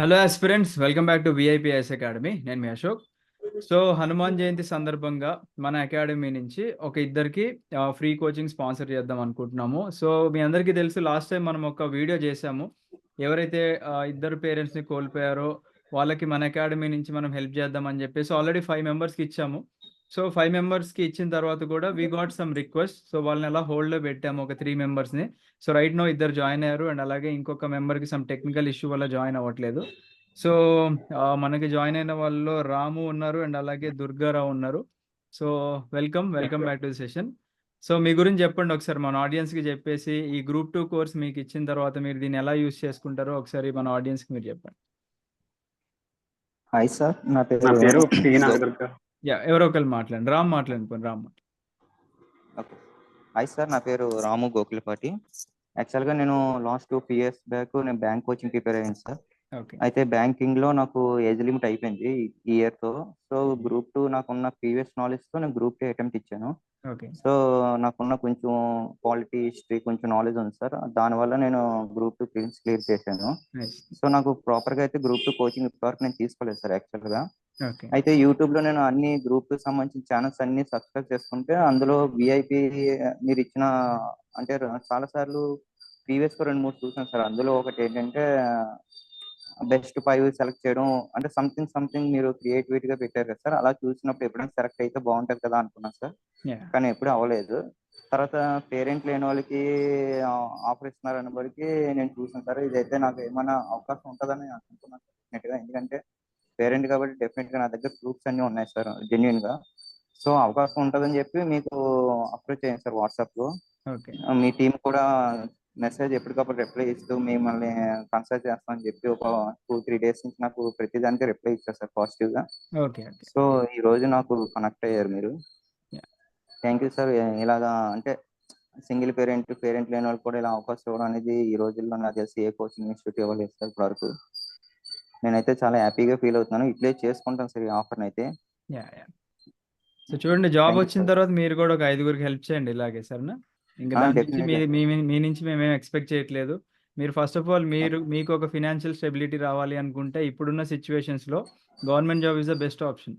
Hello aspirants, welcome back to VIPS academy. నేను మీ Ashok. So Hanuman Jayanti సందర్భంగా మన అకాడమీ నుంచి ఒక ఇద్దరికి ఫ్రీ కోచింగ్ స్పాన్సర్ చేద్దాం అనుకుంటున్నాము. సో మీ అందరికీ తెలుసు, లాస్ట్ టైం మనం ఒక వీడియో చేసాము. ఎవరైతే ఇద్దరు పేరెంట్స్ని కోల్పోయారో వాళ్ళకి మన అకాడమీ నుంచి మనం హెల్ప్ చేద్దామని చెప్పేసి ఆల్రెడీ 5 మెంబర్స్కి ఇచ్చాము. సో 5 మెంబర్స్కి ఇచ్చిన తర్వాత కూడా we got some request. So వాళ్ళని అలా హోల్డ్లో పెట్టాము, ఒక 3 మెంబర్స్ని. సో రైట్ నో ఇద్దరు జాయిన్ అయ్యారు, అండ్ అలాగే ఇంకొక మెంబర్కి సమ్ టెక్నికల్ ఇష్యూ వల్ల జాయిన్ అవ్వట్లేదు. సో మనకి జాయిన్ అయిన వాళ్ళలో రాము ఉన్నారు, అండ్ అలాగే దుర్గారావు ఉన్నారు. So welcome back to the session. So మీ గురించి చెప్పండి ఒకసారి మన ఆడియన్స్కి, చెప్పేసి ఈ గ్రూప్ 2 కోర్స్ మీకు ఇచ్చిన తర్వాత మీరు దీన్ని ఎలా యూస్ చేసుకుంటారో ఒకసారి మన ఆడియన్స్కి మీరు చెప్పండి. హాయ్ సార్, నా నా పేరు పి గో- నాగదుర్గ. ఎవరో ఒకరు మాట్లాడండి. Ram Ram. Okay. Hi sir, నా పేరు రాము గోకులపాటి. యాక్చువల్గా నేను లాస్ట్ 2 ఇయర్స్ బ్యాక్ నేను బ్యాంక్ కోచింగ్ ప్రిపేర్ అయ్యాను సార్. ఓకే అయితే బ్యాంకింగ్ లో నాకు ఏజ్ లిమిట్ అయిపోయింది ఈ ఇయర్ తో. సో గ్రూప్ 2 నాకున్న ప్రీవియస్ నాలెడ్జ్ తో నేను గ్రూప్ 2 అటెంప్ట్ ఇచ్చాను. ఓకే సో నాకున్న కొంచెం పాలిటీ హిస్టరీ కొంచెం నాలెడ్జ్ ఉంది సార్. దానివల్ల నేను గ్రూప్ 2 ప్రిలిమ్స్ క్లియర్ చేశాను. నైస్. సో నాకు ప్రాపర్ గా అయితే గ్రూప్ 2 కోచింగ్ ఇప్పటివరకు నేను తీసుకోలేదు సార్ యాక్చువల్ గా. ఓకే అయితే యూట్యూబ్ లో నేను అన్ని గ్రూప్ 2 సంబంధించిన ఛానల్స్ అన్ని సబ్స్క్రైబ్ చేసుకుంటే అందులో విఐపి మీరు ఇచ్చిన అంటే చాలా సార్లు ప్రీవియస్ 2-3 చూసాను సార్. అందులో ఒకటి ఏంటంటే బెస్ట్ 5 సెలెక్ట్ చేయడం, అంటే సంథింగ్ మీరు క్రియేటివిటీ గా పెట్టారు కదా సార్. అలా చూసినప్పుడు ఎప్పుడైనా సెలెక్ట్ అయితే బాగుంటది కదా అనుకున్నాను సార్, యా కానీ ఎప్పుడు అవ్వలేదు. తర్వాత పేరెంట్ లేని వాళ్ళకి ఆఫర్ ఇస్తున్నారు అనేప్పటికీ నేను చూసాను సార్. ఇదైతే నాకు ఏమైనా అవకాశం ఉంటుందని అనుకుంటున్నాను డెఫినెట్ గా. ఎందుకంటే పేరెంట్ కాబట్టి డెఫినెట్ గా నా దగ్గర ప్రూఫ్స్ అన్ని ఉన్నాయి సార్ జెన్యున్ గా. సో అవకాశం ఉంటుందని చెప్పి మీకు అప్రోచ్ అయ్యాను సార్ వాట్సాప్ లో. ఓకే మీ టీం కూడా మెసేజ్ ఎప్పటికప్పుడు రిప్లై ఇస్తూ మిమ్మల్ని కన్సల్ట్ చేస్తామని చెప్పి ఒక 2-3 డేస్ నుంచి నాకు ప్రతిదానికి రిప్లై ఇచ్చారు సార్ పాజిటివ్ గా. ఓకే ఓకే సో ఈ రోజు నాకు కనెక్ట్ అయ్యారు మీరు. Yeah. Thank you sir. ఇలాగా అంటే సింగిల్ పేరెంట్ లేని వాళ్ళు కూడా ఇలా అవకాశం ఇవ్వడం అనేది ఈ రోజుల్లో నాకు తెలిసి ఏ కోచింగ్ ఇన్స్టిట్యూట్ ఇవ్వలేదు సార్ ఇప్పటి వరకు. నేనైతే చాలా హ్యాపీగా ఫీల్ అవుతున్నాను. ఇట్లే చేసుకుంటాను సార్ ఈ ఆఫర్ అయితే. యా సో చూడండి, జాబ్ Thank you, వచ్చిన sir. తర్వాత మీరు కూడా ఒక 5గురికి హెల్ప్ చేయండి ఇలాగే, సరేనా? ఇంకా దాని నుంచి Definitely. మీ నుంచి మేమేం ఎక్స్పెక్ట్ చేయట్లేదు. మీరు ఫస్ట్ ఆఫ్ ఆల్ మీకు ఒక ఫినాన్షియల్ స్టెబిలిటీ రావాలి అనుకుంటే ఇప్పుడున్న సిచ్యువేషన్స్లో government job is the best option.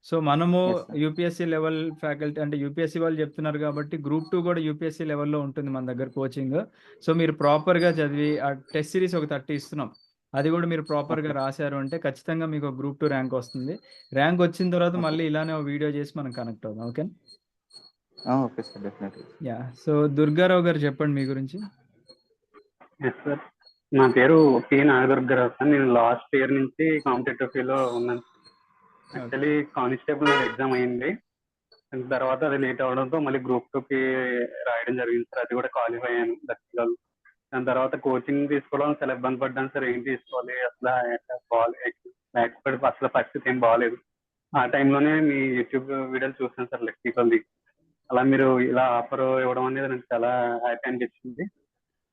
So మనము Yes, sir. UPSC level faculty, అంటే యూపీఎస్సీ వాళ్ళు చెప్తున్నారు కాబట్టి గ్రూప్ 2 కూడా యూపీఎస్సీ లెవెల్లో ఉంటుంది మన దగ్గర కోచింగ్. సో మీరు ప్రాపర్గా చదివి ఆ టెస్ట్ సిరీస్ ఒక 30 ఇస్తున్నాం, అది కూడా మీరు ప్రాపర్గా Okay. రాశారు అంటే ఖచ్చితంగా మీకు గ్రూప్ 2 ర్యాంక్ వస్తుంది. ర్యాంక్ వచ్చిన తర్వాత Okay. మళ్ళీ ఇలానే ఒక వీడియో చేసి మనం కనెక్ట్ అవుదాం. Okay okay sir, definitely. Yeah. So Durgarao గారు చెప్పండి మీ గురించి. ఎస్ సార్, నా పేరు పి నాగదుర్గరావు సార్. నేను లాస్ట్ ఇయర్ నుంచి కాంపిటేటివ్ ఫీల్డ్ లో ఉన్నాను. యాక్చువల్లీ కానిస్టేబుల్ ఎగ్జామ్ అయింది, దాని తర్వాత అది లేట్ అవడంతో మళ్ళీ గ్రూప్ 2కి రాయడం జరిగింది సార్. అది కూడా క్వాలిఫై అయ్యాను దర్శకాలు. దాని తర్వాత కోచింగ్ తీసుకోవడం చాలా ఇబ్బంది పడ్డాను సార్. ఏం తీసుకోవాలి అసలు పరిస్థితి ఏం బాగాలేదు. ఆ టైంలోనే మీ యూట్యూబ్ వీడియోలు చూసాను సార్, లెక్సికల్ది. అలా మీరు ఇలా ఆఫర్ ఇవ్వడం అనేది నాకు చాలా హ్యాపీ అనిపించింది.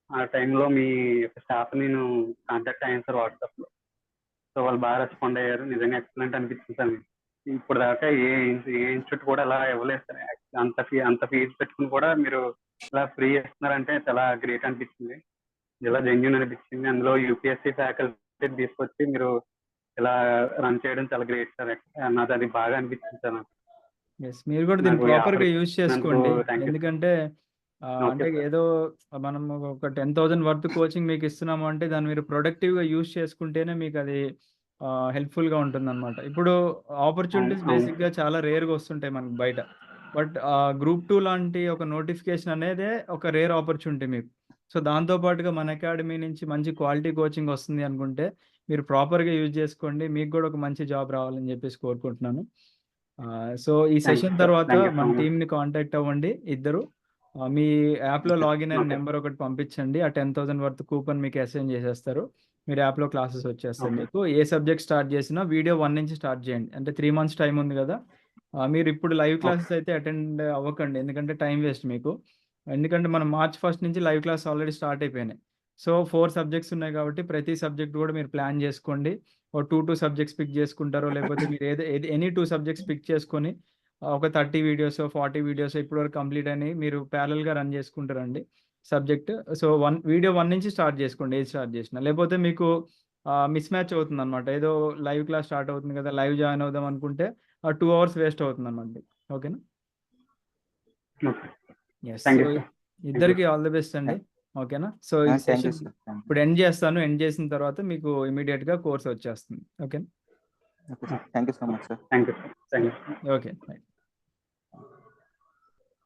ఆ టైంలో మీ స్టాఫ్ నేను కాంటాక్ట్ అయ్యాను సార్ వాట్సాప్ లో. సో వాళ్ళు బాగా రెస్పాండ్ అయ్యారు. నిజంగా ఎక్సలెంట్ అనిపించింది సార్. ఇప్పుడు దాకా ఏ ఇన్స్టిట్యూట్ కూడా ఇలా ఇవ్వలేదు సార్. అంత ఫీజు పెట్టుకుని కూడా మీరు ఇలా ఫ్రీ ఇస్తున్నారంటే చాలా గ్రేట్ అనిపించింది. ఇలా జెన్యున్ అనిపించింది. అందులో యూపీఎస్సీ ఫ్యాకల్టీ తీసుకొచ్చి మీరు ఇలా రన్ చేయడం చాలా గ్రేట్ సార్. నాకు అది బాగా అనిపించింది సార్. నాకు మీరు కూడా దీన్ని నాకు ప్రాపర్గా యూజ్ చేసుకోండి. Thank you. ఎందుకంటే అంటే ఓకే సార్. ఏదో మనం ఒక 10,000 వర్త్ కోచింగ్ మీకు ఇస్తున్నాము అంటే దాన్ని మీరు ప్రొడక్టివ్గా యూజ్ చేసుకుంటేనే మీకు అది హెల్ప్ఫుల్గా ఉంటుంది అనమాట. ఇప్పుడు ఆపర్చునిటీస్ అవును. బేసిక్గా చాలా రేర్గా వస్తుంటాయి మనకు బయట, బట్ గ్రూప్ 2 లాంటి ఒక నోటిఫికేషన్ అనేది ఒక రేర్ ఆపర్చునిటీ మీకు. సో దాంతోపాటుగా మన అకాడమీ నుంచి మంచి క్వాలిటీ కోచింగ్ వస్తుంది అనుకుంటే మీరు ప్రాపర్గా యూజ్ చేసుకోండి. మీకు కూడా ఒక మంచి జాబ్ రావాలని చెప్పేసి కోరుకుంటున్నాను. సో ఈ థ్యాంక్ యూ సెషన్ సార్. తర్వాత థ్యాంక్ యూ సో మన మచ్. టీంని కాంటాక్ట్ అవ్వండి ఇద్దరు. మీ యాప్లో లాగిన్ అయిన ఓకే. నెంబర్ ఒకటి పంపించండి. ఆ 10,000 వర్త్ కూపన్ మీకు అసైన్ చేసేస్తారు. మీరు యాప్లో క్లాసెస్ వచ్చేస్తాయి ఓకే. మీకు. ఏ సబ్జెక్ట్ స్టార్ట్ చేసినా వీడియో 1 నుంచి స్టార్ట్ చేయండి. అంటే 3 మంత్స్ టైం ఉంది కదా. మీరు ఇప్పుడు లైవ్ ఓకే. క్లాసెస్ అయితే అటెండ్ అవ్వకండి, ఎందుకంటే టైం వేస్ట్ మీకు. ఎందుకంటే మనం March 1 నుంచి లైవ్ క్లాస్ ఆల్రెడీ స్టార్ట్ అయిపోయినాయి. సో 4 సబ్జెక్ట్స్ ఉన్నాయి కాబట్టి ప్రతి సబ్జెక్ట్ కూడా మీరు ప్లాన్ చేసుకోండి. ఓ 2 సబ్జెక్ట్స్ పిక్ చేసుకుంటారో, లేకపోతే మీరు ఎనీ 2 సబ్జెక్ట్స్ పిక్ చేసుకొని ఒక 30 వీడియోస్ 40 వీడియోస్ ఇప్పటివరకు కంప్లీట్ అని మీరు ప్యారల్గా రన్ చేసుకుంటారండి సబ్జెక్ట్. సో వీడియో 1 నుంచి స్టార్ట్ చేసుకోండి, ఏది స్టార్ట్ చేసినా. లేకపోతే మీకు మిస్ మ్యాచ్ అవుతుంది అనమాట. ఏదో లైవ్ క్లాస్ స్టార్ట్ అవుతుంది కదా, లైవ్ జాయిన్ అవుదాం అనుకుంటే 2 hours వేస్ట్ అవుతుంది అనమాట. ఓకేనా? Okay. Yes. Thank so you sir. ఇద్దరికి ఆల్ ది బెస్ట్ అండి. ఓకేనా? సో ఈ థ్యాంక్ యూ సెషన్ సార్. ఇప్పుడు ఎండ్ చేస్తాను. ఎండ్ చేసిన తర్వాత మీకు ఇమీడియట్ గా కోర్స్ వచ్చేస్తుంది. Okay? Okay sir. Thank you so much sir. Thank you sir. Thank you. Okay. Right.